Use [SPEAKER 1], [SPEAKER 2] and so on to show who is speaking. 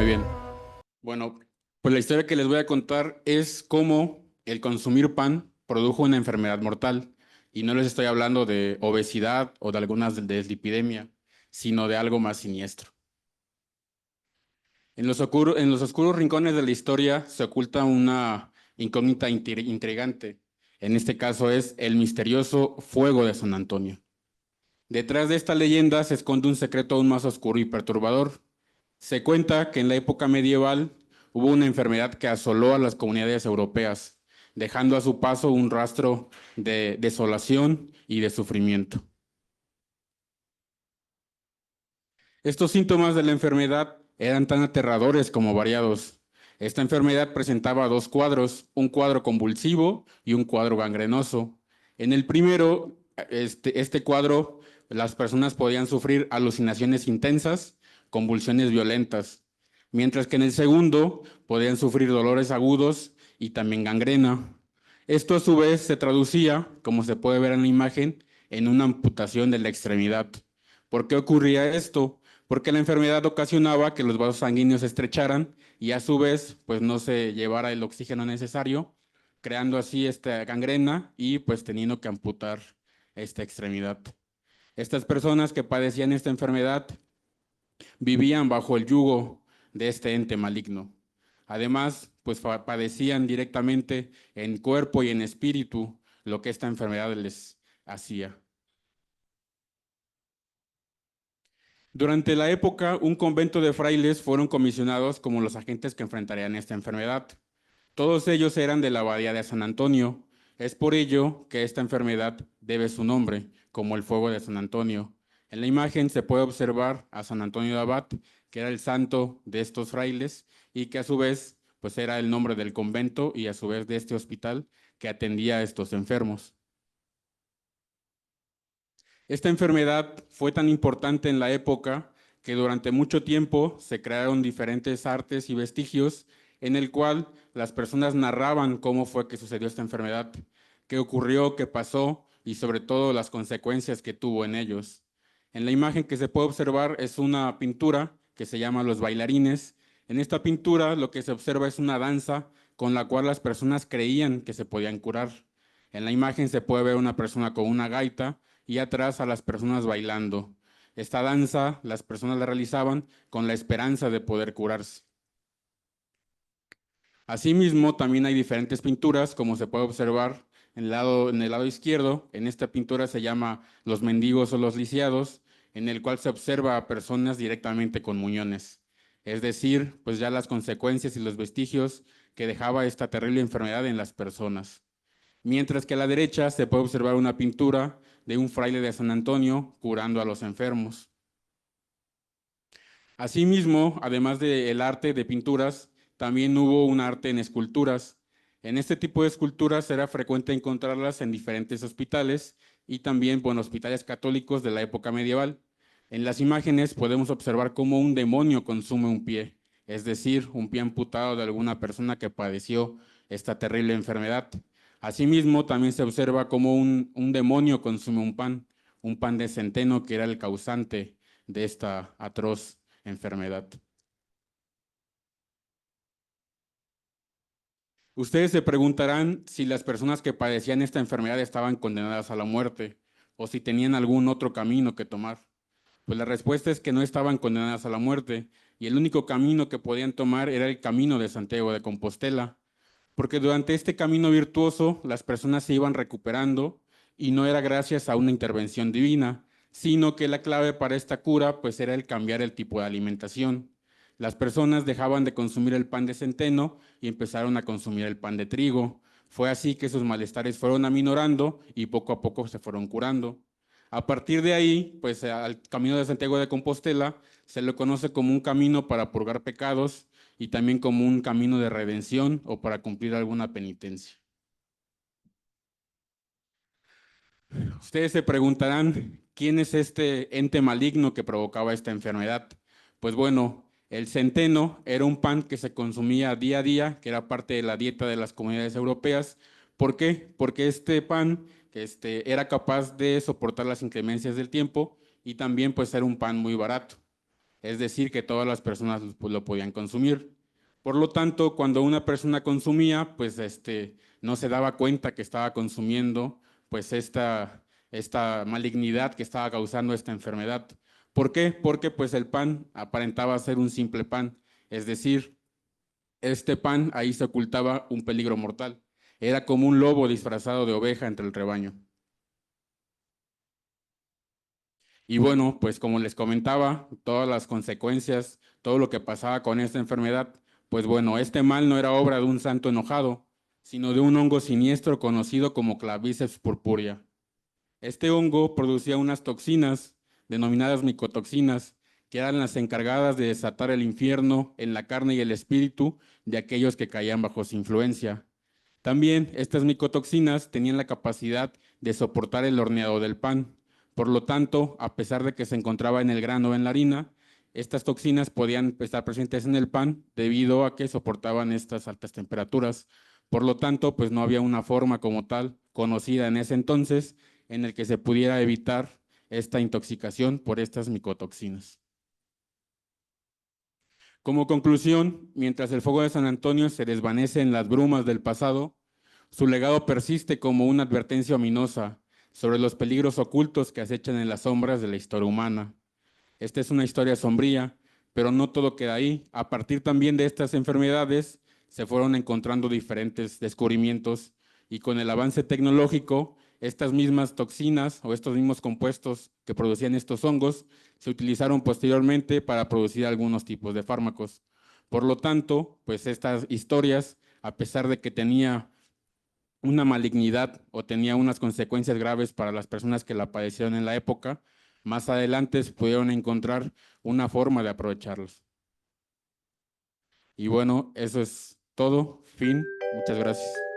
[SPEAKER 1] Muy bien. Bueno, pues la historia que les voy a contar es cómo el consumir pan produjo una enfermedad mortal. Y no les estoy hablando de obesidad o de algunas de dislipidemia, sino de algo más siniestro. En los oscuros rincones de la historia se oculta una incógnita intrigante. En este caso es el misterioso fuego de San Antonio. Detrás de esta leyenda se esconde un secreto aún más oscuro y perturbador. Se cuenta que en la época medieval hubo una enfermedad que asoló a las comunidades europeas, dejando a su paso un rastro de desolación y de sufrimiento. Estos síntomas de la enfermedad eran tan aterradores como variados. Esta enfermedad presentaba dos cuadros, un cuadro convulsivo y un cuadro gangrenoso. En el primero, este cuadro, las personas podían sufrir alucinaciones intensas, convulsiones violentas, mientras que en el segundo podían sufrir dolores agudos y también gangrena. Esto a su vez se traducía, como se puede ver en la imagen, en una amputación de la extremidad. ¿Por qué ocurría esto? Porque la enfermedad ocasionaba que los vasos sanguíneos se estrecharan y a su vez pues no se llevara el oxígeno necesario, creando así esta gangrena y pues teniendo que amputar esta extremidad. Estas personas que padecían esta enfermedad vivían bajo el yugo de este ente maligno. Además, pues padecían directamente en cuerpo y en espíritu lo que esta enfermedad les hacía. Durante la época, un convento de frailes fueron comisionados como los agentes que enfrentarían esta enfermedad. Todos ellos eran de la abadía de San Antonio. Es por ello que esta enfermedad debe su nombre, como el fuego de San Antonio. En la imagen se puede observar a San Antonio de Abad, que era el santo de estos frailes y que a su vez pues era el nombre del convento y a su vez de este hospital que atendía a estos enfermos. Esta enfermedad fue tan importante en la época que durante mucho tiempo se crearon diferentes artes y vestigios en el cual las personas narraban cómo fue que sucedió esta enfermedad, qué ocurrió, qué pasó y sobre todo las consecuencias que tuvo en ellos. En la imagen que se puede observar es una pintura que se llama Los Bailarines. En esta pintura lo que se observa es una danza con la cual las personas creían que se podían curar. En la imagen se puede ver una persona con una gaita y atrás a las personas bailando. Esta danza las personas la realizaban con la esperanza de poder curarse. Asimismo, también hay diferentes pinturas, como se puede observar en el lado izquierdo. En esta pintura se llama Los mendigos o los lisiados, en el cual se observa a personas directamente con muñones. Es decir, pues ya las consecuencias y los vestigios que dejaba esta terrible enfermedad en las personas. Mientras que a la derecha se puede observar una pintura de un fraile de San Antonio curando a los enfermos. Asimismo, además del arte de pinturas, también hubo un arte en esculturas. En este tipo de esculturas era frecuente encontrarlas en diferentes hospitales y también en hospitales católicos de la época medieval. En las imágenes podemos observar cómo un demonio consume un pie, es decir, un pie amputado de alguna persona que padeció esta terrible enfermedad. Asimismo, también se observa cómo un demonio consume un pan de centeno que era el causante de esta atroz enfermedad. Ustedes se preguntarán si las personas que padecían esta enfermedad estaban condenadas a la muerte o si tenían algún otro camino que tomar. Pues la respuesta es que no estaban condenadas a la muerte y el único camino que podían tomar era el camino de Santiago de Compostela, porque durante este camino virtuoso las personas se iban recuperando y no era gracias a una intervención divina, sino que la clave para esta cura pues era el cambiar el tipo de alimentación. Las personas dejaban de consumir el pan de centeno y empezaron a consumir el pan de trigo. Fue así que sus malestares fueron aminorando y poco a poco se fueron curando. A partir de ahí, pues al camino de Santiago de Compostela se le conoce como un camino para purgar pecados y también como un camino de redención o para cumplir alguna penitencia. Ustedes se preguntarán, ¿quién es este ente maligno que provocaba esta enfermedad? Pues bueno, el centeno era un pan que se consumía día a día, que era parte de la dieta de las comunidades europeas. ¿Por qué? Porque este pan era capaz de soportar las inclemencias del tiempo y también pues era un pan muy barato. es decir, que todas las personas pues, lo podían consumir. Por lo tanto, cuando una persona consumía, pues no se daba cuenta que estaba consumiendo pues esta malignidad que estaba causando esta enfermedad. ¿Por qué? Porque pues el pan aparentaba ser un simple pan, es decir, este pan ahí se ocultaba un peligro mortal. Era como un lobo disfrazado de oveja entre el rebaño. Y bueno, pues como les comentaba, todas las consecuencias, todo lo que pasaba con esta enfermedad, pues bueno, este mal no era obra de un santo enojado, sino de un hongo siniestro conocido como Claviceps purpurea. Este hongo producía unas toxinas, denominadas micotoxinas, que eran las encargadas de desatar el infierno en la carne y el espíritu de aquellos que caían bajo su influencia. También estas micotoxinas tenían la capacidad de soportar el horneado del pan. Por lo tanto, a pesar de que se encontraba en el grano o en la harina, estas toxinas podían estar presentes en el pan debido a que soportaban estas altas temperaturas. Por lo tanto, pues no había una forma como tal conocida en ese entonces en el que se pudiera evitar esta intoxicación por estas micotoxinas. Como conclusión, mientras el fuego de San Antonio se desvanece en las brumas del pasado, su legado persiste como una advertencia ominosa sobre los peligros ocultos que acechan en las sombras de la historia humana. Esta es una historia sombría, pero no todo queda ahí. A partir también de estas enfermedades se fueron encontrando diferentes descubrimientos y con el avance tecnológico, estas mismas toxinas o estos mismos compuestos que producían estos hongos se utilizaron posteriormente para producir algunos tipos de fármacos. Por lo tanto, pues estas historias, a pesar de que tenía una malignidad o tenía unas consecuencias graves para las personas que la padecieron en la época, más adelante pudieron encontrar una forma de aprovecharlos. Y bueno, eso es todo. Fin. Muchas gracias.